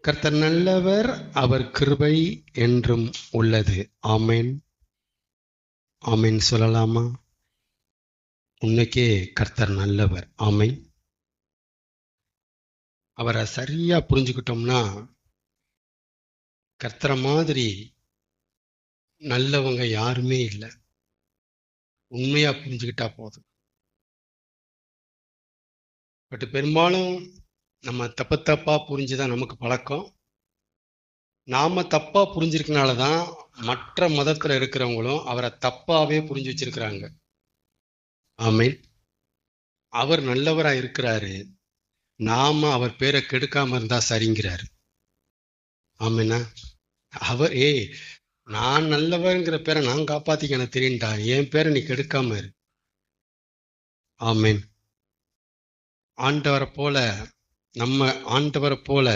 கர்த்தர் நல்லவர், அவர் கிருபை என்றும் உள்ளது. ஆமென். ஆமென் சொல்லலாமா? உன்னைக்கே கர்த்தர் நல்லவர். ஆமென். அவரை சரியா புரிஞ்சுக்கிட்டோம்னா கர்த்தரை மாதிரி நல்லவங்க யாருமே இல்லை. உண்மையா புரிஞ்சுக்கிட்டா போதும். பட் பெரும்பாலும் நம்ம தப்பா புரிஞ்சுதான் நமக்கு பழக்கம். நாம தப்பா புரிஞ்சிருக்கனாலதான் மற்ற மதத்துல இருக்கிறவங்களும் அவரை தப்பாவே புரிஞ்சு வச்சிருக்கிறாங்க. ஆமென். அவர் நல்லவரா இருக்கிறாரு, நாம அவர் பேரை கெடுக்காம இருந்தா சரிங்கிறாரு. ஆமென்னா, அவர் நான் நல்லவர்ங்கிற பேரை நான் காப்பாத்திக்க எனக்கு தெரியும்டா, என் பேரை நீ கெடுக்காம இரு. ஆமென். ஆண்டவரை போல, நம்ம ஆண்டவரை போல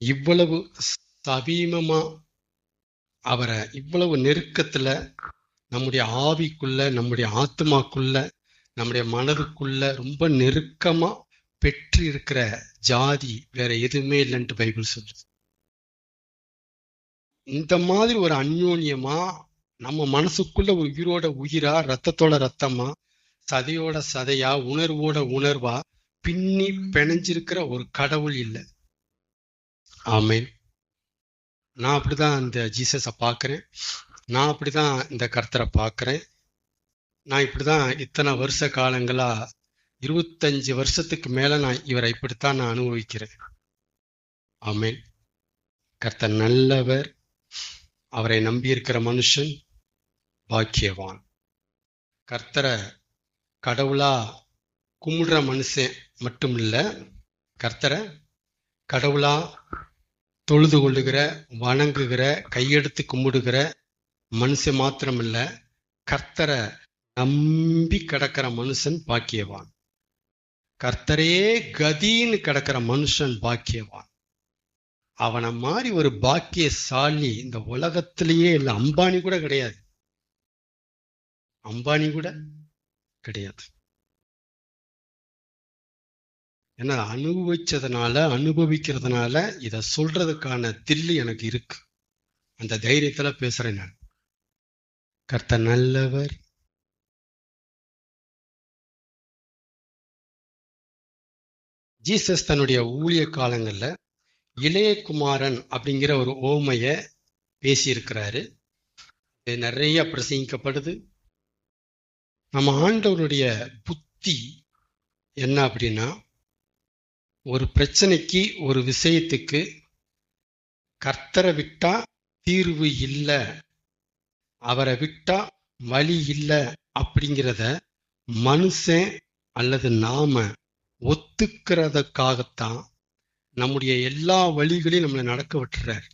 இவ்வளவு சமீபமா, அவரை இவ்வளவு நெருக்கத்துல நம்முடைய ஆவிக்குள்ள, நம்முடைய ஆத்மாக்குள்ள, நம்முடைய மனதுக்குள்ள ரொம்ப நெருக்கமா பெற்று இருக்கிற ஜாதி வேற எதுவுமே இல்லைன்ட்டு பைபிள் சொல்லுது. இந்த மாதிரி ஒரு அந்யோன்யமா நம்ம மனசுக்குள்ள ஒரு உயிரோட உயிரா, ரத்தத்தோட ரத்தமா, சதையோட சதையா, உணர்வோட உணர்வா பின்னி பிணைஞ்சிருக்கிற ஒரு கடவுள் இல்லை. ஆமென். நான் அப்படிதான் இந்த ஜீசஸை பார்க்கிறேன். நான் அப்படிதான் இந்த கர்த்தரை பார்க்கிறேன். நான் இப்படிதான் இத்தனை வருஷ காலங்களா 25 வருஷத்துக்கு மேல நான் இவரை இப்படித்தான் நான் அனுபவிக்கிறேன். ஆமென். கர்த்தர் நல்லவர், அவரை நம்பியிருக்கிற மனுஷன் பாக்கியவான். கர்த்தரை கடவுளா கும்பிடுற மனுஷன் மட்டும் இல்ல, கர்த்தரை கடவுளா தொழுது கொள்ளுகிற, வணங்குகிற, கையெடுத்து கும்பிடுகிற மனுஷன் மாத்திரம் இல்ல, கர்த்தரை நம்பி கிடக்கிற மனுஷன் பாக்கியவான். கர்த்தரே கதின்னு கிடக்கிற மனுஷன் பாக்கியவான். அவனை மாதிரி ஒரு பாக்கியசாலி இந்த உலகத்திலேயே இல்லை. அம்பானி கூட கிடையாது. அம்பானி கூட கிடையாது. ஏன்னா அனுபவிக்கிறதுனால இதை சொல்றதுக்கான தில்லு எனக்கு இருக்கு. அந்த தைரியத்துல பேசுறேன் நான். கர்த்தர் நல்லவர். ஜீசஸ் தன்னுடைய ஊழிய காலங்கள்ல இளைய குமாரன் அப்படிங்கிற ஒரு ஓமைய பேசியிருக்கிறாரு. இது நிறைய பிரசங்கிக்கப்படுது. நம்ம ஆண்டவருடைய புத்தி என்ன அப்படின்னா, ஒரு பிரச்சனைக்கு, ஒரு விஷயத்துக்கு கர்த்தரை விட்டா தீர்வு இல்லை, அவரை விட்டா வழி இல்லை அப்படிங்கிறத மனுஷன் அல்லது நாம ஒத்துக்கிறதுக்காகத்தான் நம்முடைய எல்லா வழிகளையும் நம்மளை நடக்க விட்டுறாரு.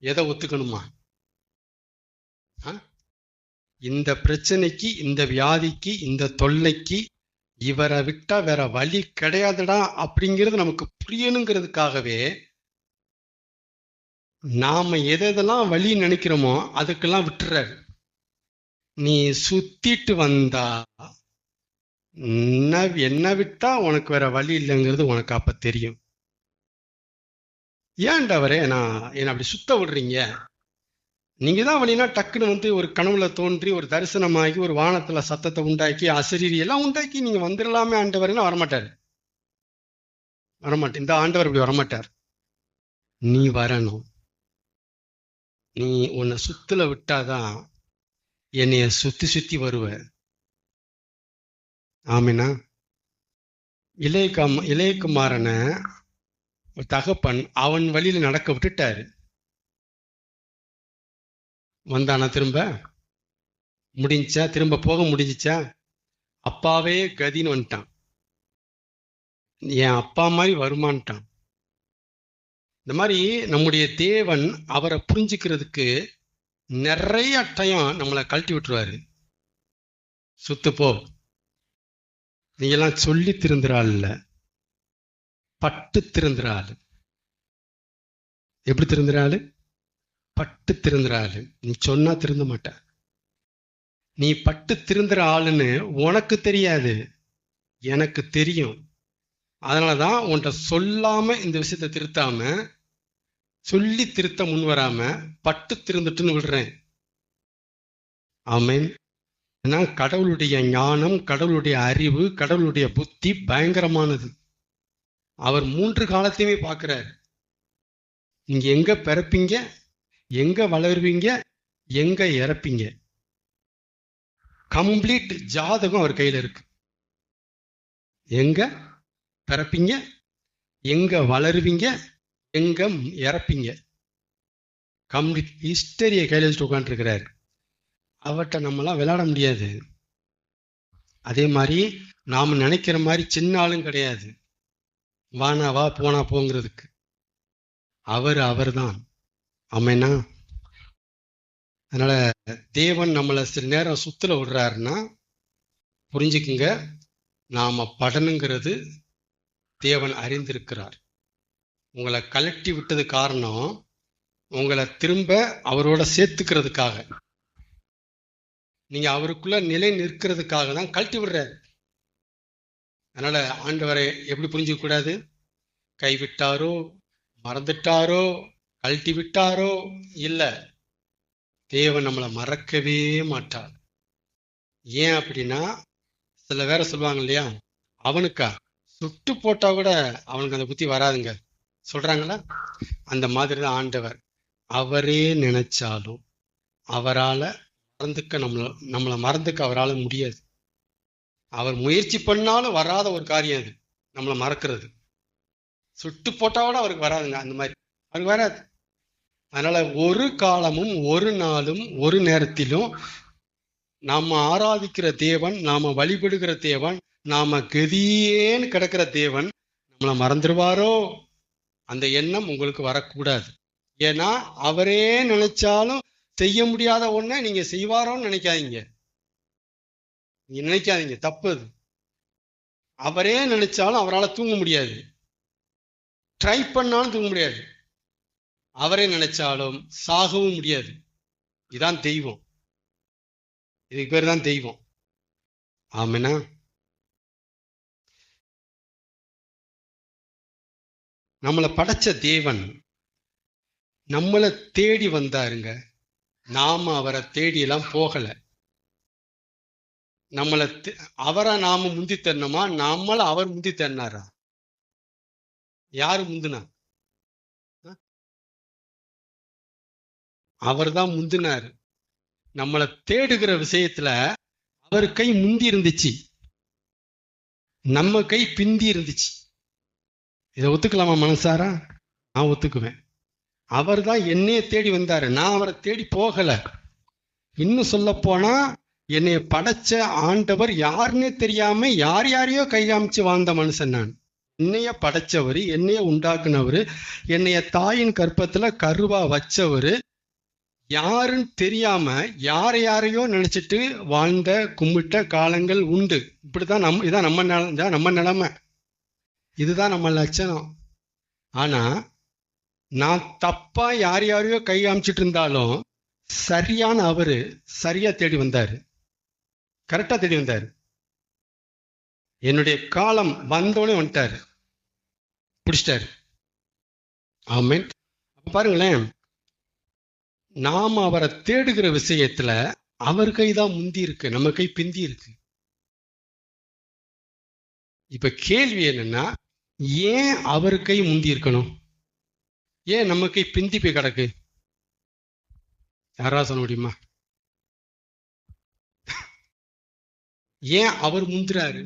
எதை ஒத்துக்கணுமா? இந்த பிரச்சனைக்கு, இந்த வியாதிக்கு, இந்த தொல்லைக்கு இவரை விட்டா வேற வழி கிடையாதுடா அப்படிங்கிறது நமக்கு புரியணுங்கிறதுக்காகவே நாம எதெல்லாம் வழி நினைக்கிறோமோ அதுக்கெல்லாம் விட்டுறாரு. நீ சுத்திட்டு வந்தா என்ன விட்டா உனக்கு வேற வழி இல்லைங்கிறது உனக்கு அப்ப தெரியும். ஏன்டவரே என்ன அப்படி சுத்த விடுறீங்க? நீங்க தான் வழினா டக்குன்னு வந்து ஒரு கனவுல தோன்றி, ஒரு தரிசனமாகி, ஒரு வானத்துல சத்தத்தை உண்டாக்கி, அசரீரி எல்லாம் உண்டாக்கி நீங்க வந்துடலாமே ஆண்டவர்னா வரமாட்டார். இந்த ஆண்டவர் இப்படி வரமாட்டார். நீ வரணும். நீ உன்னை சுத்துல விட்டாதான் என்னைய சுத்தி சுத்தி வருவ. ஆமினா. இளையகுமாரனை தகப்பன் அவன் வழியில நடக்க விட்டுட்டாரு. வந்தானா? திரும்ப முடிஞ்சா? திரும்ப போக முடிஞ்சிச்சா? அப்பாவே கதின்னு வந்துட்டான். என் அப்பா மாதிரி வருமான்ட்டான். இந்த மாதிரி நம்முடைய தேவன் அவரை புரிஞ்சுக்கிறதுக்கு நிறைய டைம் நம்மளை கழட்டி விட்டுருவாரு. சுத்துப்போ, நீ எல்லாம் சொல்லி திருந்துறாள் இல்ல, பட்டு திருந்துறாள். எப்படி திருந்துறாள்? பட்டு திருந்துறாள். நீ சொன்னா திருந்த மாட்ட. நீ பட்டு திருந்துற ஆளுன்னு உனக்கு தெரியாது, எனக்கு தெரியும். அதனாலதான் உன்கிட்ட சொல்லாம இந்த விஷயத்தை திருத்தாம, சொல்லி திருத்த முன் வராம பட்டு திருந்துட்டுன்னு விடுறேன். ஆமென். ஏன்னா கடவுளுடைய ஞானம், கடவுளுடைய அறிவு, கடவுளுடைய புத்தி பயங்கரமானது. அவர் 3 காலத்தையுமே பார்க்கிறார். நீங்க எங்க பிறப்பீங்க, எங்க வளருவீங்க, எங்க இறப்பீங்க, கம்ப்ளீட் ஜாதகம் அவர் கையில இருக்கு. எங்க பிறப்பீங்க, எங்க வளருவீங்க, எங்க இறப்பீங்க, கம்ப்ளீட் ஹிஸ்டரியை கையில வச்சுட்டு உட்காந்துருக்கிறார். அவர்கிட்ட நம்மளாம் விளையாட முடியாது. அதே மாதிரி நாம நினைக்கிற மாதிரி சின்ன ஆளும் கிடையாது, வானா வா போனா போங்கிறதுக்கு. அவர் தான். ஆமென்னா. அதனால தேவன் நம்மளை சில நேரம் சுத்துல விடுறாருன்னா புரிஞ்சுக்குங்க, நாம படணுங்கிறது தேவன் அறிந்திருக்கிறார். உங்களை கலட்டி விட்டது காரணம் உங்களை திரும்ப அவரோட சேர்த்துக்கிறதுக்காக, நீங்க அவருக்குள்ள நிலை நிற்கிறதுக்காக தான் கழட்டி விடுறாரு. அதனால ஆண்டவரை எப்படி புரிஞ்சுக்க கூடாது? கைவிட்டாரோ, மறந்துட்டாரோ, கழட்டி விட்டாரோ இல்ல. தேவன் நம்மளை மறக்கவே மாட்டார். ஏன் அப்படின்னா, சில பேரை சொல்லுவாங்க இல்லையா, அவனுக்கா சுட்டு போட்டா கூட அவனுக்கு அந்த புத்தி வராதுங்க சொல்றாங்களா, அந்த மாதிரி தான் ஆண்டவர். அவரே நினைச்சாலும் அவரால மறந்துக்க நம்மளை மறந்துக்க அவரால் முடியாது. அவர் முயற்சி பண்ணாலும் வராத ஒரு காரியம் அது, நம்மளை மறக்கிறது. சுட்டு போட்டா கூட அவருக்கு வராதுங்க, அந்த மாதிரி அவருக்கு வராது. அதனால ஒரு காலமும் ஒரு நாளும் ஒரு நேரத்திலும் நாம ஆராதிக்கிற தேவன், நாம வழிபடுகிற தேவன், நாம கதியேன்னு கிடக்கிற தேவன் நம்மளை மறந்துடுவாரோ அந்த எண்ணம் உங்களுக்கு வரக்கூடாது. ஏன்னா அவரே நினைச்சாலும் செய்ய முடியாத ஒன்றை நீங்க செய்வாரோன்னு நினைக்காதீங்க. நீங்க நினைக்காதீங்க, தப்பு அது. அவரே நினைச்சாலும் அவரால் தூங்க முடியாது, ட்ரை பண்ணாலும் தூங்க முடியாது. அவரே நினைச்சாலும் சாகவும் முடியாது. இதுதான் தெய்வம், இதுக்கு பேர் தான் தெய்வம். ஆமென்னா. நம்மளை படைச்ச தேவன் நம்மளை தேடி வந்தாருங்க, நாம அவரை தேடி எல்லாம் போகல. நம்மளை அவரை நாம முந்தி தரணுமா, நம்மள அவர் முந்தி தரனாரா? யாரு முந்தினா? அவர் தான் முந்தினாரு. நம்மளை தேடுகிற விஷயத்துல அவர் கை முந்தி இருந்துச்சு, நம்ம கை பிந்தி இருந்துச்சு. இதை ஒத்துக்கலாமா மனசாரா? நான் ஒத்துக்குவேன். அவர் தான் என்னைய தேடி வந்தாரு, நான் அவரை தேடி போகல. இன்னும் சொல்ல போனா என்னைய படைச்ச ஆண்டவர் யாருன்னே தெரியாம யார் யாரையோ கை காமிச்சு வாழ்ந்த மனுஷன் நான். என்னைய படைச்சவரு, என்னைய உண்டாக்குனவரு, என்னைய தாயின் கற்பத்துல கருவா வச்சவரு யாருன்னு தெரியாம யாரையோ நினைச்சிட்டு வாழ்ந்த கும்பிட்ட காலங்கள் உண்டு. இப்படிதான் இதான் நம்ம நிலைமை, இதுதான் நம்ம லட்சணம். ஆனா நான் தப்பா யாரையோ கை காமிச்சிட்டு இருந்தாலும் சரியான அவரு சரியா தேடி வந்தாரு, கரெக்டா தேடி வந்தாரு. என்னுடைய காலம் வந்தோடனே வந்துட்டாரு, பிடிச்சிட்டாரு. ஆமென். பாருங்களேன், நாம அவரை தேடுகிற விஷயத்துல அவர் கைதான் முந்தி இருக்கு, நம்ம கை பிந்தி இருக்கு. இப்ப கேள்வி என்னன்னா, ஏன் அவர் கை முந்தி இருக்கணும், ஏன் நம்ம கை பிந்தி போய் கிடக்கு? யாராவது சொல்ல முடியுமா? ஏன் அவர் முந்துறாரு,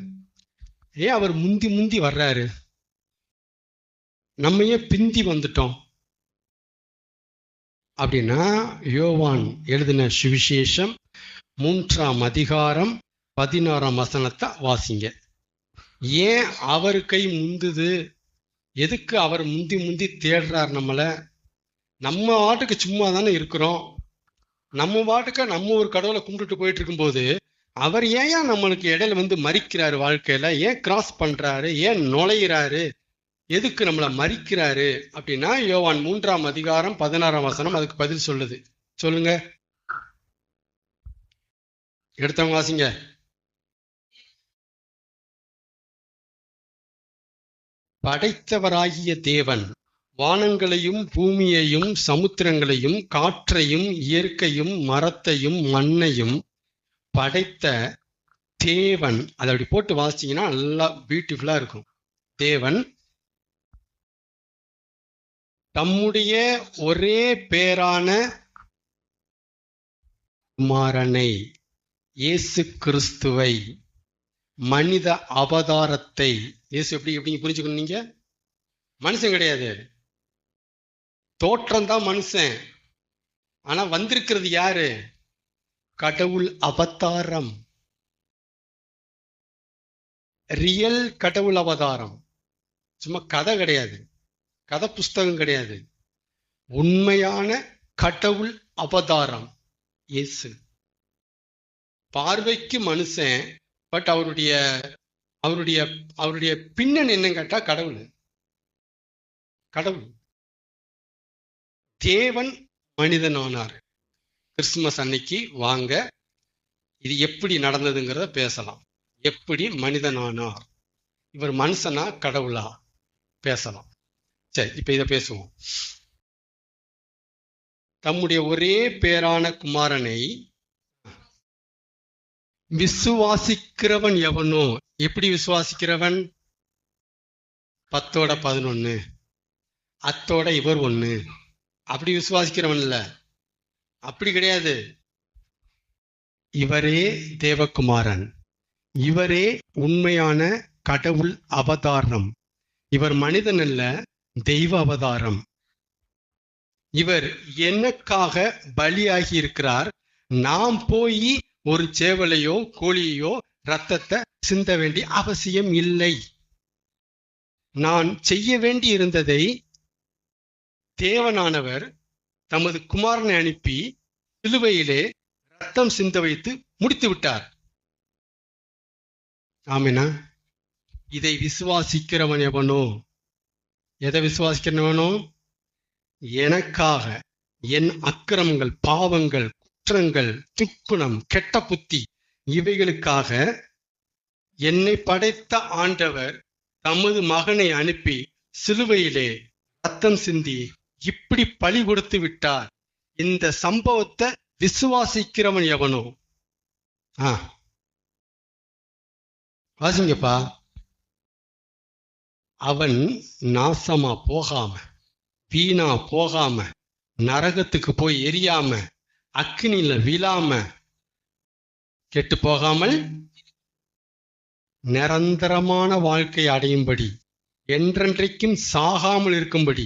ஏன் அவர் முந்தி முந்தி வர்றாரு, நம்ம ஏன் பிந்தி வந்துட்டோம் அப்படின்னா, யோவான் எழுதின சுவிசேஷம் 3ஆம் அதிகாரம் 16ஆம் வசனத்தை வாசிங்க. ஏன் அவர் கை முந்துது, எதுக்கு அவர் முந்தி முந்தி தேடுறார் நம்மளை? நம்ம வாட்டுக்கு சும்மா தானே இருக்கிறோம், நம்ம வாட்டுக்க நம்ம ஒரு கடவுளை கும்பிட்டுட்டு போயிட்டு இருக்கும்போது அவர் ஏன் நம்மளுக்கு இடையில வந்து மறிக்கிறாரு? வாழ்க்கையில ஏன் கிராஸ் பண்றாரு, ஏன் நுழையிறாரு, எதுக்கு நம்மளை மறிக்கிறாரு அப்படின்னா, யோவான் 3ஆம் அதிகாரம் 16ஆம் வசனம் அதுக்கு பதில் சொல்லுது. சொல்லுங்க, எடுத்தவங்க வாசிங்க. படைத்தவராகிய தேவன் வானங்களையும் பூமியையும் சமுத்திரங்களையும் காற்றையும் இயற்கையும் மரத்தையும் மண்ணையும் படைத்த தேவன். அதை அப்படி போட்டு வாசிச்சீங்கன்னா நல்லா பியூட்டிஃபுல்லா இருக்கும். தேவன் தம்முடைய ஒரே பேரான குமாரனை இயேசு கிறிஸ்துவை மனித அவதாரத்தை, இயேசு எப்படி புரிஞ்சுக்கணும், நீங்க மனுஷன் கிடையாது, தோற்றம் தான் மனுஷன். ஆனா வந்திருக்கிறது யாரு? கடவுள் அவதாரம், ரியல் கடவுள் அவதாரம். சும்மா கதை கிடையாது, கதை புஸ்தகம் கிடையாது, உண்மையான கடவுள் அவதாரம் இயேசு. பார்வைக்கு மனுஷன், பட் அவருடைய அவருடைய அவருடைய பின்னணி என்ன கேட்டா கடவுள். கடவுள் தேவன் மனிதனானார். கிறிஸ்துமஸ் அன்னைக்கு வாங்க இது எப்படி நடந்ததுங்கிறத பேசலாம். எப்படி மனிதனானார், இவர் மனுஷனா கடவுளா பேசலாம். சரி, இப்ப இதை பேசுவோம். தம்முடைய ஒரே பேரான குமாரனை விசுவாசிக்கிறவன் எவனோ. எப்படி விசுவாசிக்கிறவன்? 10:11 அத்தோட இவர் ஒண்ணு, அப்படி விசுவாசிக்கிறவன் இல்ல, அப்படி கிடையாது. இவரே தேவகுமாரன், இவரே உண்மையான கடவுள் அவதாரம். இவர் மனிதன் அல்ல, தெய்வ அவதாரம். இவர் எனக்காக பலியாகி இருக்கிறார். நாம் போய் ஒரு சேவலையோ கோழியோ ரத்தத்தை சிந்த வேண்டிய அவசியம் இல்லை. நான் செய்ய வேண்டி இருந்ததை தேவனானவர் தமது குமாரனை அனுப்பி சிலுவையிலே ரத்தம் சிந்த வைத்து முடித்து விட்டார். ஆமெனா? இதை விசுவாசிக்கிறவன் எவனோ, எதை விசுவாசிக்கிறவனோ? எனக்காக என் அக்கிரமங்கள், பாவங்கள், குற்றங்கள், துக்குணம், கெட்ட புத்தி இவைகளுக்காக என்னை படைத்த ஆண்டவர் தமது மகனை அனுப்பி சிலுவையிலே ரத்தம் சிந்தி இப்படி பலி கொடுத்து விட்டார். இந்த சம்பவத்தை விசுவாசிக்கிறவன் எவனோ? வாசிங்கப்பா. அவன் நாசமா போகாம, வீணா போகாம, நரகத்துக்கு போய் எரியாம, அக்கினியில விழாம, கெட்டு போகாமல் நிரந்தரமான வாழ்க்கை அடையும்படி, என்றென்றைக்கும் சாகாமல் இருக்கும்படி,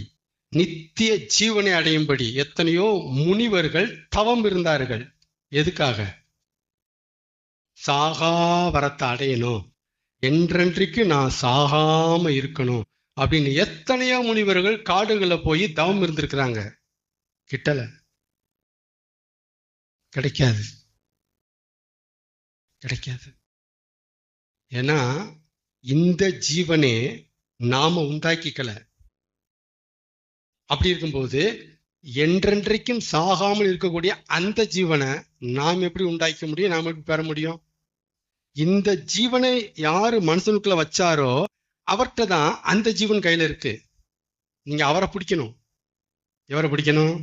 நித்திய ஜீவனை அடையும்படி எத்தனையோ முனிவர்கள் தவம் இருந்தார்கள். எதுக்காக? சாகா வரத்தை அடையணும், என்றென்றைக்கு நான் சாகாம இருக்கணும் அப்படின்னு எத்தனையோ முனிவர்கள் காடுகளை போய் தவம் இருந்திருக்கிறாங்க. கிட்டல கிடைக்காது, கிடைக்காது. ஏன்னா இந்த ஜீவனே நாம உண்டாக்கிக்கல. அப்படி இருக்கும்போது என்றென்றைக்கும் சாகாமல் இருக்கக்கூடிய அந்த ஜீவனை நாம் எப்படி உண்டாக்க முடியும், நாம் எப்படி பெற முடியும்? இந்த ஜீவனை யாரு மனுஷனுக்குள்ள வச்சாரோ அவர்கிட்ட தான் அந்த ஜீவன் கையில இருக்கு. நீங்க அவரை பிடிக்கணும். எவரை பிடிக்கணும்?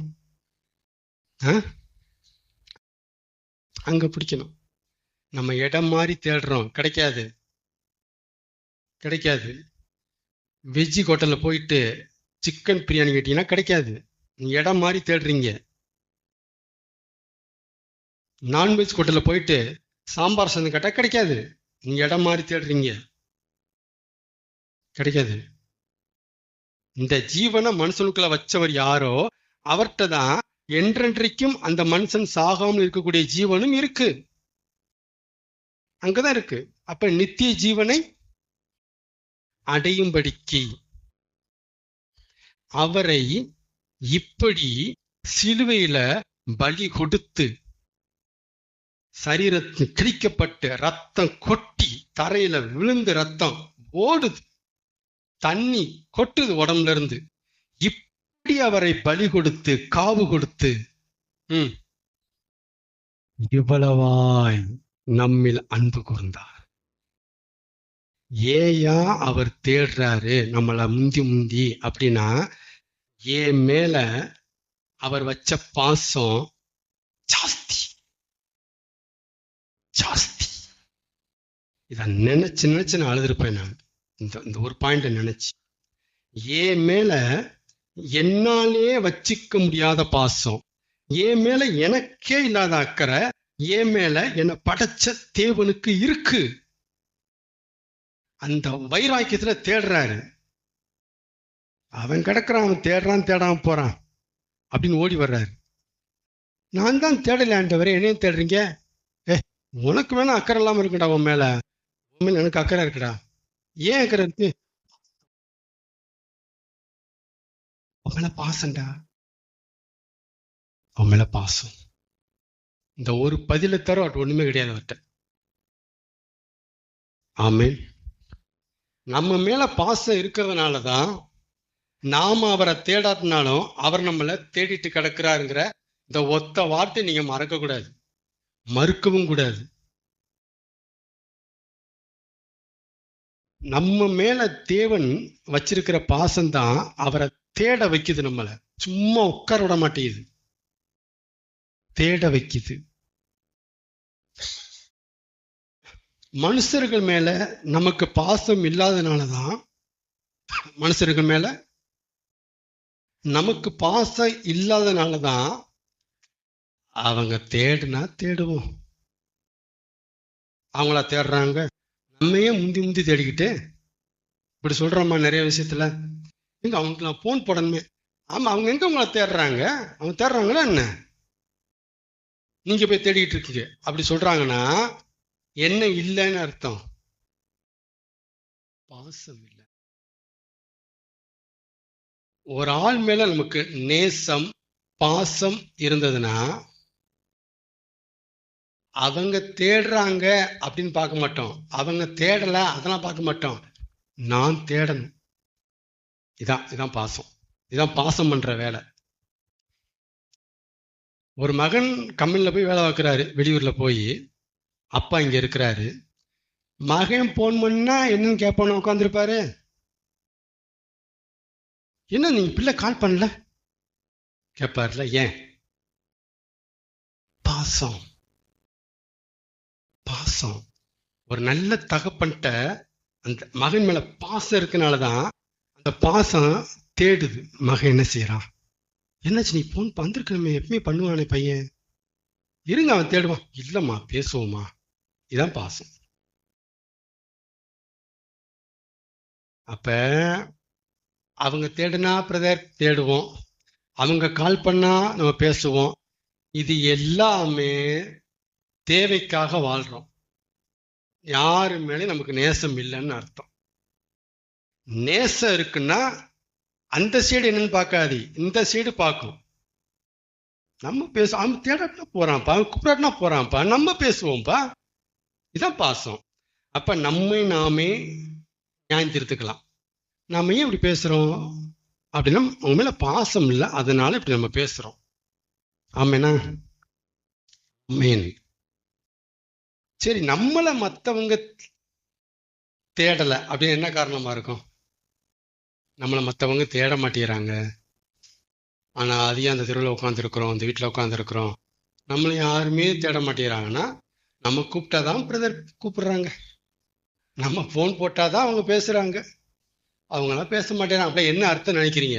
அங்க பிடிக்கணும். நம்ம இடம் மாதிரி தேடுறோம், கிடைக்காது, கிடைக்காது. வெஜ் ஹோட்டல்ல போயிட்டு சிக்கன் பிரியாணி கேட்டீங்கன்னா கிடைக்காது, நீங்க இடம் மாதிரி தேடுறீங்க. நான்வெஜ் ஹோட்டல்ல போயிட்டு சாம்பார் சாதம் கேட்டா கிடைக்காது, நீங்க இடம் மாதிரி தேடுறீங்க, கிடைக்காது. இந்த ஜீவனை மனுஷனுக்குள்ள வச்சவர் யாரோ அவர்கிட்ட தான் என்றென்றைக்கும் அந்த மனுஷன் சாகாமல் இருக்கக்கூடிய ஜீவனும் இருக்கு, அங்கதான் இருக்கு. அப்ப நித்திய ஜீவனை அடையும்படிக்கு அவரை இப்படி சிலுவையில பலி கொடுத்து, சரீரத்தில் கிழிக்கப்பட்டு ரத்தம் கொட்டி தரையில விழுந்து ரத்தம் ஓடுது, தண்ணி கொட்டுது உடம்புல இருந்து, இப்படி அவரை பலி கொடுத்து காவு கொடுத்து இவ்வளவாய் நம்மில் அன்பு கூர்ந்தார். ஏயா அவர் தேடுறாரு நம்மள முந்தி முந்தி அப்படின்னா, ஏன் மேல அவர் வச்ச பாசம் ஜாஸ்தி ஜாஸ்தி. இத நினைச்சு நினைச்சு நான் அழுதுருப்பேன். நான் இந்த ஒரு பாயிண்ட நினைச்சு, ஏன் மேல என்னாலே வச்சிக்க முடியாத பாசம், என் மேல எனக்கே இல்லாத அக்கறை, என் மேல என்னை படைச்ச தேவனுக்கு இருக்கு. அந்த வைராக்கியத்துல தேடுறாரு. அவன் கிடக்குறான், அவன் தேடுறான், தேடாம போறான் அப்படின்னு ஓடி வர்றாரு. நான் தான் தேடல ஆண்டவரே, என்னையும் தேடுறீங்க? உனக்கு வேணா அக்கறை இல்லாம இருக்குடா, உன் மேல எனக்கு அக்கறை இருக்குடா. ஏன் அக்கறை இருக்கு? அவன் மேல பாசம்டா, அவன் மேல பாசம். இந்த ஒரு பதில தர ஒண்ணுமே கிடையாது அவர்கிட்ட. ஆமென். நம்ம மேல பாசம் இருக்கிறதுனாலதான் நாம அவரை தேடாட்டினாலும் அவர் நம்மளை தேடிட்டு கிடக்கிறாருங்கிற இந்த ஒத்த வார்த்தை நீங்க மறக்க கூடாது, மறுக்கவும் கூடாது. நம்ம மேல தேவன் வச்சிருக்கிற பாசம்தான் அவரை தேட வைக்குது. நம்மள சும்மா உட்கார விட மாட்டேங்குது, தேட வைக்குது. மனுஷர்கள் மேல நமக்கு பாசம் இல்லாதனாலதான், மனுஷர்கள் மேல நமக்கு பாசம் இல்லாதனாலதான் அவங்க தேடுனா தேடுவோம். அவங்களா தேடுறாங்க, நம்மையே முந்தி முந்தி தேடிக்கிட்டு இப்படி சொல்றோமா நிறைய விஷயத்துல. எங்க அவங்களுக்கு நான் போன் போடணுமே. ஆமா, அவங்க எங்க உங்களை தேடுறாங்க? அவங்க தேடுறாங்களா என்ன? நீங்க போய் தேடிக்கிட்டு இருக்கீங்க அப்படி சொல்றாங்கன்னா என்ன இல்லைன்னு அர்த்தம்? பாசம் இல்லை. ஒரு ஆள் மேல நமக்கு நேசம் பாசம் இருந்ததுன்னா அவங்க தேடுறாங்க அப்படின்னு பார்க்க மாட்டோம், அவங்க தேடல அதெல்லாம் பார்க்க மாட்டோம், நான் தேடணும். இதான் பாசம், இதான் பாசம் பண்ற வேலை. ஒரு மகன் கம்பெனில போய் வேலை பார்க்கிறாரு, வெளியூர்ல போய். அப்பா இங்க இருக்கிறாரு. மகன் போன் பண்ணா என்னன்னு கேட்பான்னு உட்காந்துருப்பாரு. என்ன நீங்க பிள்ளை கால் பண்ணல கேட்பாருல, ஏன்? பாசம், பாசம். ஒரு நல்ல தகப்பன்ட்ட அந்த மகன் மேல பாசம் இருக்கனாலதான் அந்த பாசம் தேடுது. மகன் என்ன செய்யறான், என்னாச்சு நீ போன் வந்திருக்கணுமே, எப்பவுமே பண்ணுவானே பையன், இருங்க அவன் தேடுவான். இல்லம்மா பேசுவோமா. இதான் பாசம். அப்ப அவங்க தேடுனா பிரதர் தேடுவோம், அவங்க கால் பண்ணா நம்ம பேசுவோம். இது எல்லாமே தேவைக்காக வாழ்றோம். யாரு மேலே நமக்கு நேசம் இல்லைன்னு அர்த்தம். நேசம் இருக்குன்னா அந்த சைடு என்னன்னு பார்க்காது, இந்த சைடு பார்க்கும். நம்ம பேசுவோம், அவன் தேடாட்டினா போறான்ப்பா, கூப்பிடாட்டினா போறான்ப்பா, நம்ம பேசுவோம்ப்பா. இதான் பாசம். அப்ப நம்மை நாமே நியாயம் திருத்துக்கலாம். நாம ஏன் இப்படி பேசுறோம் அப்படின்னா அவங்க மேல பாசம் இல்லை, அதனால இப்படி நம்ம பேசுறோம். ஆமேனா? ஆமேன். சரி, நம்மள மத்தவங்க தேடல அப்படின்னு என்ன காரணமா இருக்கும்? நம்மள மத்தவங்க தேட மாட்டேங்கிறாங்க, ஆனா அதையும் அந்த தெருவில் உட்காந்துருக்குறோம், அந்த வீட்டுல உட்காந்துருக்குறோம், நம்மள யாருமே தேட மாட்டேங்கிறாங்கன்னா நம்ம கூப்பிட்டாதான் பிரதர் கூப்பிடுறாங்க, நம்ம போன் போட்டாதான் அவங்க பேசுறாங்க. அவங்களாம் பேச மாட்டேறாங்க. அப்படி என்ன அர்த்தம் நினைக்கிறீங்க?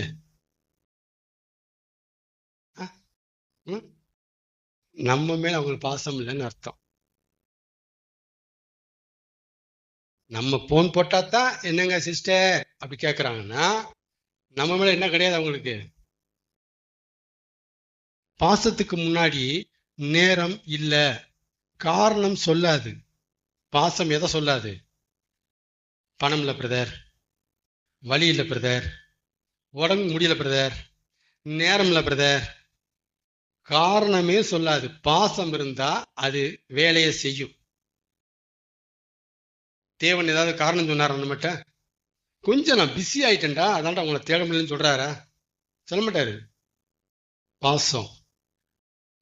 நம்ம மேல அவங்களுக்கு பாசம் இல்லைன்னு அர்த்தம். நம்ம போன் போட்டாதான் என்னங்க சிஸ்டர் அப்படி கேட்கறாங்கன்னா நம்ம மேல என்ன கிடையாது அவங்களுக்கு. பாசத்துக்கு முன்னாடி நேரம் இல்ல, காரணம் சொல்லாது. பாசம் எதை சொல்லாது? பணம் இல்ல பிரதர், வழி இல்ல பிரதர், உடம்பு முடியல பிரதர், நேரம் இல்ல பிரதர், காரணமே சொல்லாது. பாசம் இருந்தா அது வேலையை செய்யும். தேவன் ஏதாவது காரணம் சொன்னாரா நம்மகிட்ட? கொஞ்சம் நான் பிஸி ஆயிட்டேன்டா அதான்டா உங்களை தேட முடியலன்னு சொல்றாரா? சொல்ல மாட்டாரு. பாசம்.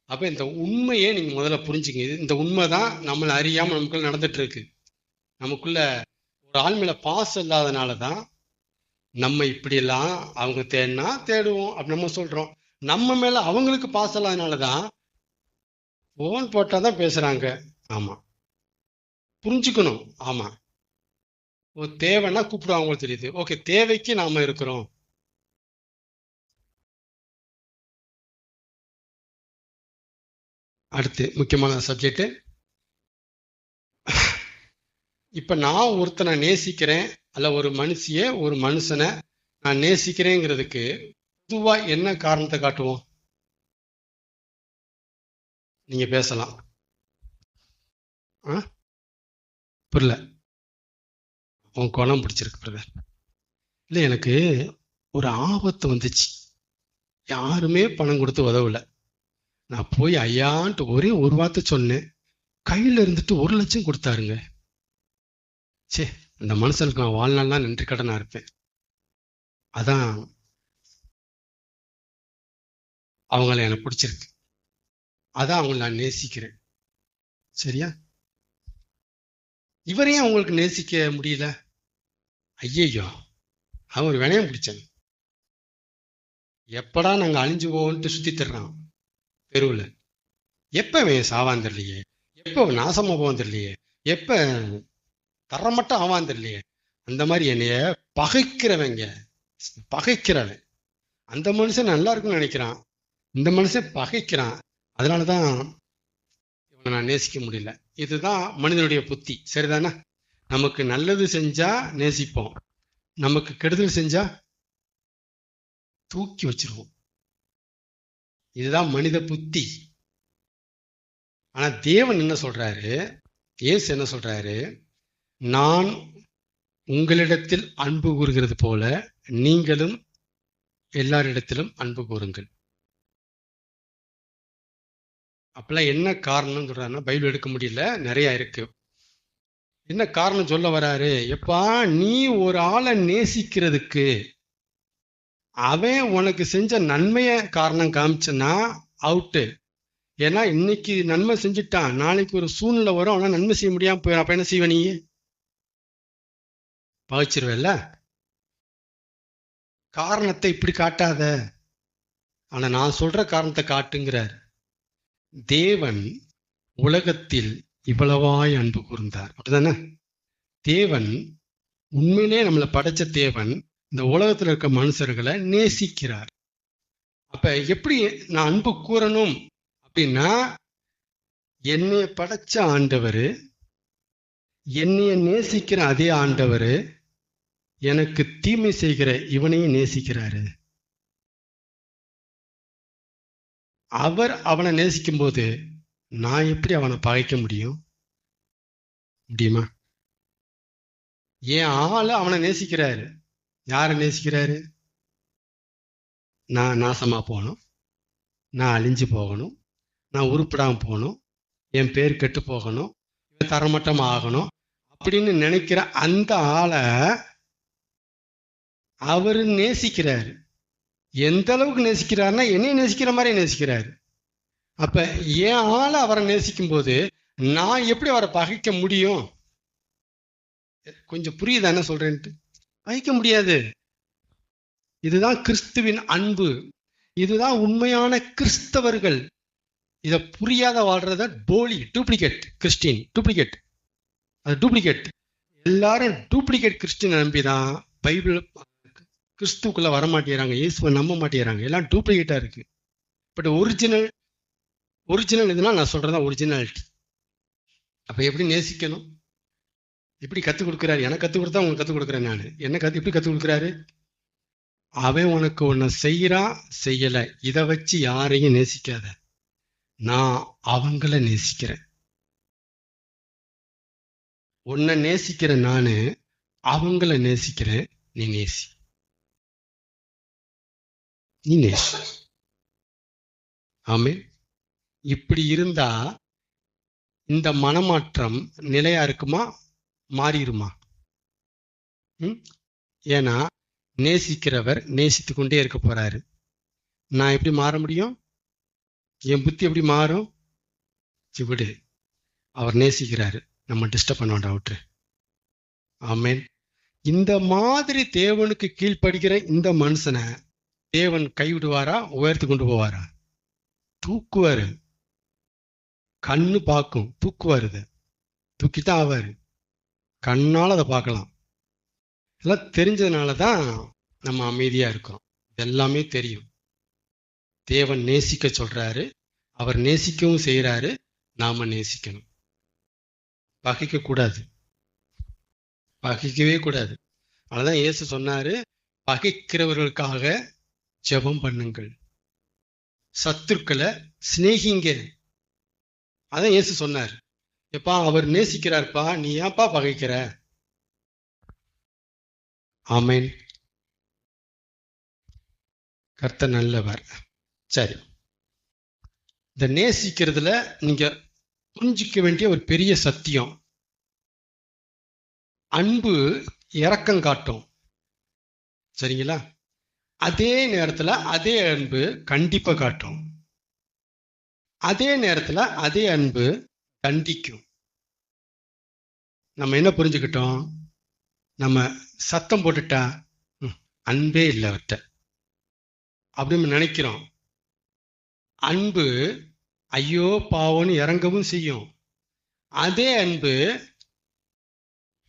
அப்ப இந்த உண்மையை நீங்க முதல்ல புரிஞ்சுங்க. இந்த உண்மைதான் நம்மளை அறியாம நமக்குள்ள நடந்துட்டு இருக்கு. நமக்குள்ள ஒரு ஆள் மேல பாசம் இல்லாதனால தான் நம்ம இப்படியெல்லாம் அவங்க தேடினா தேடுவோம் அப்படி நம்ம சொல்றோம். நம்ம மேல அவங்களுக்கு பாசம் இல்லாதனால தான் போன் போட்டாதான் பேசுறாங்க. ஆமா, புரிஞ்சுக்கணும். ஆமா, ஒரு தேவைன்னா கூப்பிடுவாங்க, அவங்களுக்கு தெரியுது. ஓகே, தேவைக்கு நாம இருக்கிறோம். அடுத்து முக்கியமான சப்ஜெக்ட். இப்ப நான் ஒருத்தனை நேசிக்கிறேன், அல்ல ஒரு மனுஷிய ஒரு மனுஷனை நான் நேசிக்கிறேங்கிறதுக்கு பொதுவா என்ன காரணத்தை காட்டுவோம்? நீங்க பேசலாம். புரியல. உன் குணம் பிடிச்சிருக்கு பிரதர். இல்லை, எனக்கு ஒரு ஆபத்து வந்துச்சு, யாருமே பணம் கொடுத்து உதவல. நான் போய் ஐயான்ட்டு ஒரே ஒரு வார்த்தை சொன்னேன், கையில இருந்துட்டு 1,00,000 கொடுத்தாருங்க. சே, அந்த மனுஷனுக்கு நான் வாழ்நாள்லாம் நன்றி கடனா இருப்பேன். அதான் அவங்கள எனக்கு பிடிச்சிருக்கு, அதான் அவங்கள நான் நேசிக்கிறேன். சரியா? இவரையும் அவங்களுக்கு நேசிக்க முடியல. ஐயையோ, அவன் ஒரு வினயம் பிடிச்சேன். எப்படா நாங்க அழிஞ்சு போவோன்ட்டு சுத்தி தர்றான் தெருவில். எப்ப அவன் சாவான் தெரியலையே, எப்ப நாசமா போவான் தெரியலையே, எப்ப தரமட்டம் ஆவான் தெரியலையே. அந்த மாதிரி என்னைய பகைக்கிறவங்க, பகைக்கிறவன் அந்த மனுஷன் நல்லா இருக்குன்னு நினைக்கிறான், இந்த மனுஷன் பகைக்கிறான். அதனாலதான் இவனை நான் நேசிக்க முடியல. இதுதான் மனிதனுடைய புத்தி. சரிதானே? நமக்கு நல்லது செஞ்சா நேசிப்போம், நமக்கு கெடுதல் செஞ்சா தூக்கி வச்சிருவோம். இதுதான் மனித புத்தி. ஆனா தேவன் என்ன சொல்றாரு, இயேசு என்ன சொல்றாரு, நான் உங்களிடத்தில் அன்பு கூறுகிறது போல நீங்களும் எல்லாரிடத்திலும் அன்பு கூறுங்கள். அப்பெல்லாம் என்ன காரணம் சொல்றாருன்னா, பைபிள் எடுக்க முடியல, நிறைய இருக்கு. என்ன காரணம் சொல்ல வராரு? எப்பா, நீ ஒரு ஆளை நேசிக்கிறதுக்கு அவன் உனக்கு செஞ்ச நன்மைய காரணம் காமிச்சனா அவுட்டு. ஏன்னா இன்னைக்கு நன்மை செஞ்சுட்டான், நாளைக்கு ஒரு சூழ்நிலை வரும், அவனா நன்மை செய்ய முடியாம போயிடும். அப்ப என்ன செய்வ? நீ பகிச்சிருவல்ல. காரணத்தை இப்படி காட்டாத, ஆனா நான் சொல்ற காரணத்தை காட்டுங்கிறார். தேவன் உலகத்தில் இவ்வளவாய் அன்பு கூர்ந்தார். அப்படிதானே? தேவன் உண்மையிலே நம்மளை படைச்ச தேவன் இந்த உலகத்தில் இருக்க மனுஷர்களை நேசிக்கிறார். அப்ப எப்படி நான் அன்பு கூறணும் அப்படின்னா, என்னைய படைச்ச ஆண்டவர், என்னைய நேசிக்கிற அதே ஆண்டவர் எனக்கு தீமை செய்கிற இவனையும் நேசிக்கிறாரு. அவர் அவனை நேசிக்கும் போது நான் எப்படி அவனை பகைக்க முடியும்? முடியுமா? என் ஆளு அவனை நேசிக்கிறாரு. யாரை நேசிக்கிறாரு? நான் நாசமா போகணும், நான் அழிஞ்சு போகணும், நான் உருப்படாம போகணும், என் பேர் கெட்டு போகணும், தரமட்டம் ஆகணும் அப்படின்னு நினைக்கிற அந்த ஆளை அவரு நேசிக்கிறாரு. எந்த அளவுக்கு நேசிக்கிறாருன்னா, என்னைய நேசிக்கிற மாதிரி நேசிக்கிறாரு. அப்ப என் ஆளை அவரை நேசிக்கும் போது நான் எப்படி அவரை பகைக்க முடியும்? கொஞ்சம் புரியுதா என்ன சொல்றேன்ட்டு? பகைக்க முடியாது. இதுதான் கிறிஸ்துவின் அன்பு, இதுதான் உண்மையான கிறிஸ்தவர்கள். இதை புரியாத வாழ்றத போலி, டூப்ளிகேட் கிறிஸ்டின், டூப்ளிகேட். அது டூப்ளிகேட். எல்லாரும் டூப்ளிகேட் கிறிஸ்டின் நம்பிதான் பைபிள் கிறிஸ்துக்குள்ள வரமாட்டேறாங்க, இயேசுவை நம்ப மாட்டேறாங்க. எல்லாம் டூப்ளிகேட்டா இருக்கு. பட் ஒரிஜினல் இதுனா நான் சொல்றதா ஒரிஜினாலிட்டி. அப்ப எப்படி நேசிக்கணும், எப்படி கத்துக் கொடுக்குறாரு? எனக்கு கத்துக் கொடுத்தா உங்களுக்கு கத்துக் கொடுக்குறேன். நான் என்ன எப்படி கத்துக் கொடுக்குறாரு? அவன் உனக்கு ஒன்ன செய்யறான், செய்யல, இதை வச்சு யாரையும் நேசிக்காத. நான் அவங்கள நேசிக்கிறேன். உன்னை நேசிக்கிற நானு அவங்கள நேசிக்கிறேன். நீ நேசி, நீ நேசி. ஆமே. இப்படி இருந்தா இந்த மனமாற்றம் நிலையா இருக்குமா, மாறிடுமா? ஏன்னா நேசிக்கிறவர் நேசித்து கொண்டே இருக்க போறாரு. நான் எப்படி மாற முடியும்? என் புத்தி எப்படி மாறும்? விடு, அவர் நேசிக்கிறாரு, நம்ம டிஸ்டர்ப் பண்ண வேண்டாம், விட்டு. ஆமென். இந்த மாதிரி தேவனுக்கு கீழ்ப்படுகிற இந்த மனுஷனை தேவன் கைவிடுவாரா, உயர்த்தி கொண்டு போவாரா? தூக்குவாரு. கண்ணு பார்க்கும், தூக்குவாரு. இதை தூக்கித்தான் ஆவாரு. கண்ணால் அதை பார்க்கலாம். எல்லாம் தெரிஞ்சதுனால தான் நம்ம அமைதியா இருக்கோம். இதெல்லாமே தெரியும். தேவன் நேசிக்க சொல்றாரு, அவர் நேசிக்கவும் செய்யறாரு. நாம நேசிக்கணும். பகைக்க கூடாது, பகைக்கவே கூடாது. அதனாலதான் இயேசு சொன்னாரு, பகைக்கிறவர்களுக்காக ஜெபம் பண்ணுங்கள், சத்துருக்களை சிநேகிங்க. அதான் இயேசு சொன்னார். எப்பா அவர் நேசிக்கிறார்ப்பா, நீ ஏன்பா பகைக்கிற? ஆமென். கர்த்தர் நல்லவர். சரி, இந்த நேசிக்கிறதுல நீங்க புரிஞ்சிக்க வேண்டிய ஒரு பெரிய சத்தியம், அன்பு இரக்கம் காட்டும். சரிங்களா? அதே நேரத்துல அதே அன்பு கண்டிப்பா காட்டும். அதே நேரத்துல அதே அன்பு தண்டிக்கும். நம்ம என்ன புரிஞ்சுக்கிட்டோம்? நம்ம சத்தம் போட்டுட்டா அன்பே இல்லை அவர்கிட்ட அப்படின்னு நினைக்கிறோம். அன்பு ஐயோ பாவம்னு இறங்கவும் செய்யும். அதே அன்பு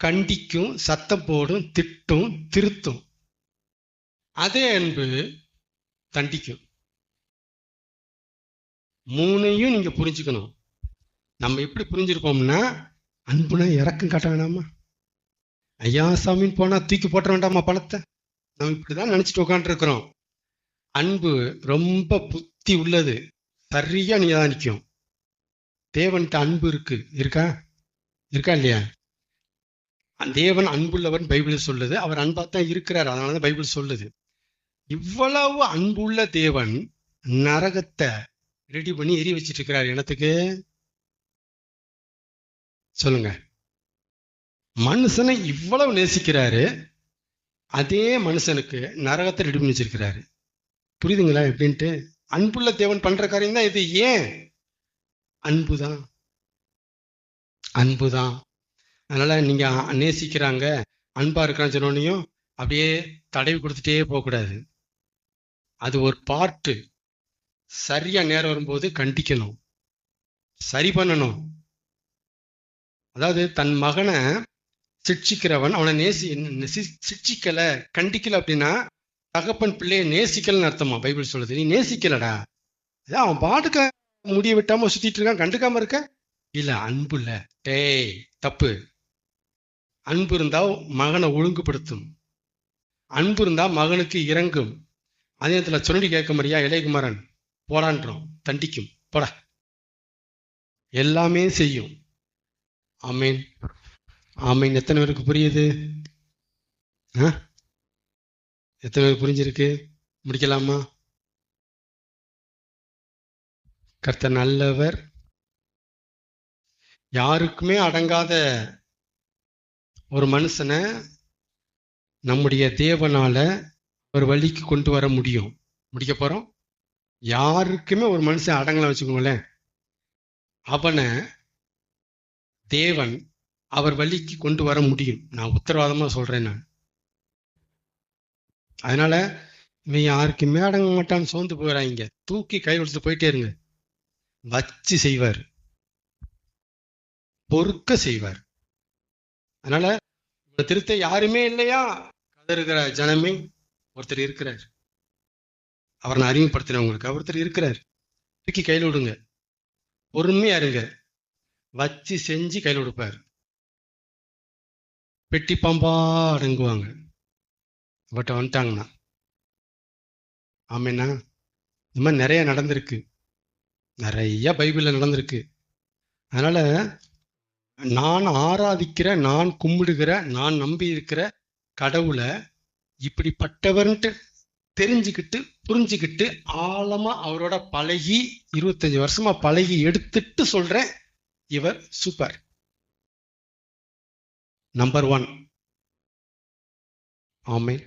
கண்டிக்கும், சத்தம் போடும், திட்டும், திருத்தும். அதே அன்பு தண்டிக்கும். மூணையும் நீங்க புரிஞ்சுக்கணும். நம்ம எப்படி புரிஞ்சிருப்போம்னா, அன்புனா இறக்கம் காட்ட வேணாமா, ஐயா சாமின்னு போனா தூக்கி போட்ட வேண்டாமா பணத்தை, நம்ம இப்படிதான் நினைச்சிட்டு உட்காந்துருக்கிறோம். அன்பு ரொம்ப புத்தி உள்ளது, சரியா நிதானிக்கும். தேவன்கிட்ட அன்பு இருக்கா இல்லையா? தேவன் அன்புள்ளவன் பைபிள் சொல்லுது. அவர் அன்பாத்தான் இருக்கிறார், அதனாலதான் பைபிள் சொல்லுது. இவ்வளவு அன்புள்ள தேவன் நரகத்தை ரெடி பண்ணி எரி வச்சிட்டு இருக்கிறார். எனத்துக்கு சொல்லுங்க. மனுஷனை இவ்வளவு நேசிக்கிறாரு, அதே மனுஷனுக்கு நரகத்தை ரெடி பண்ணி வச்சிருக்கிறாரு. புரியுதுங்களா எப்படின்ட்டு? அன்புள்ள தேவன் பண்ற காரியம் தான் இது. ஏன்? அன்புதான், அன்புதான். அதனால நீங்க நேசிக்கிறாங்க, அன்பா இருக்கிறான்னு சொன்னோன்னையும் அப்படியே தடவி கொடுத்துட்டே போகக்கூடாது. அது ஒரு பார்ட்டு. சரியா நேரம் வரும்போது கண்டிக்கணும், சரி பண்ணணும். அதாவது தன் மகனை சிட்சிக்கிறவன் அவனை சிட்சிக்கல, கண்டிக்கல அப்படின்னா தகப்பன் பிள்ளையை நேசிக்கலன்னு அர்த்தமா? பைபிள் சொல்லுது. நீ நேசிக்கலடா, அவன் பாட்டுக்க முடிய விட்டாம சுத்திட்டு இருக்கான், கண்டுக்காம இருக்க. இல்ல, அன்பு இல்ல. டேய், தப்பு. அன்பு இருந்தா மகனை ஒழுங்குபடுத்தும், அன்பு இருந்தா மகனுக்கு இறங்கும். அதே நேரத்துல சொல்லி கேட்க மாதிரியா இளையகுமாரன் போடான்றோம், தண்டிக்கும், போடா, எல்லாமே செய்யும். ஆமீன், ஆமீன். எத்தனை பேருக்கு புரியுது? எத்தனை பேருக்கு புரிஞ்சிருக்கு? முடிக்கலாமா? கர்த்தர் நல்லவர். யாருக்குமே அடங்காத ஒரு மனுஷனை நம்முடைய தேவனால ஒரு வழிக்கு கொண்டு வர முடியும். முடிக்க போறோம். யாருக்குமே ஒரு மனுஷன் அடங்கலாம் வச்சுக்கோங்களேன், அவனை தேவன் அவர் வழிக்கு கொண்டு வர முடியும். நான் உத்தரவாதமா சொல்றேன். நான் அதனால இவன் யாருக்குமே அடங்க மாட்டான்னு சோர்ந்து போயிடாங்க. தூக்கி கை கொடுத்து போயிட்டே இருங்க. வச்சு செய்வார், பொறுக்க செய்வார். அதனால திருத்த யாருமே இல்லையா கதறுகிற ஜனமே ஒருத்தர் இருக்கிறார். அவரை நான் அறிமுகப்படுத்தினவங்களுக்கு ஒருத்தர் இருக்கிறார். தூக்கி கையில் விடுங்க, பொறுமையா இருங்க, வச்சு செஞ்சு கையில் கொடுப்பார். பெட்டி பாம்பா அடங்குவாங்க பட் வந்துட்டாங்கண்ணா. ஆமேண்ணா, இந்த மாதிரி நிறைய நடந்திருக்கு, நிறைய பைபிள்ல நடந்திருக்கு. அதனால நான் ஆராதிக்கிற, நான் கும்பிடுகிற, நான் நம்பி இருக்கிற கடவுளை இப்படிப்பட்டவர்ன்ட்டு தெரிஞ்சுக்கிட்டு புரிஞ்சுக்கிட்டு ஆழமா அவரோட பழகி 25 வருஷமா பழகி எடுத்துட்டு சொல்றேன், இவர் சூப்பர், நம்பர் 1. ஆமென்.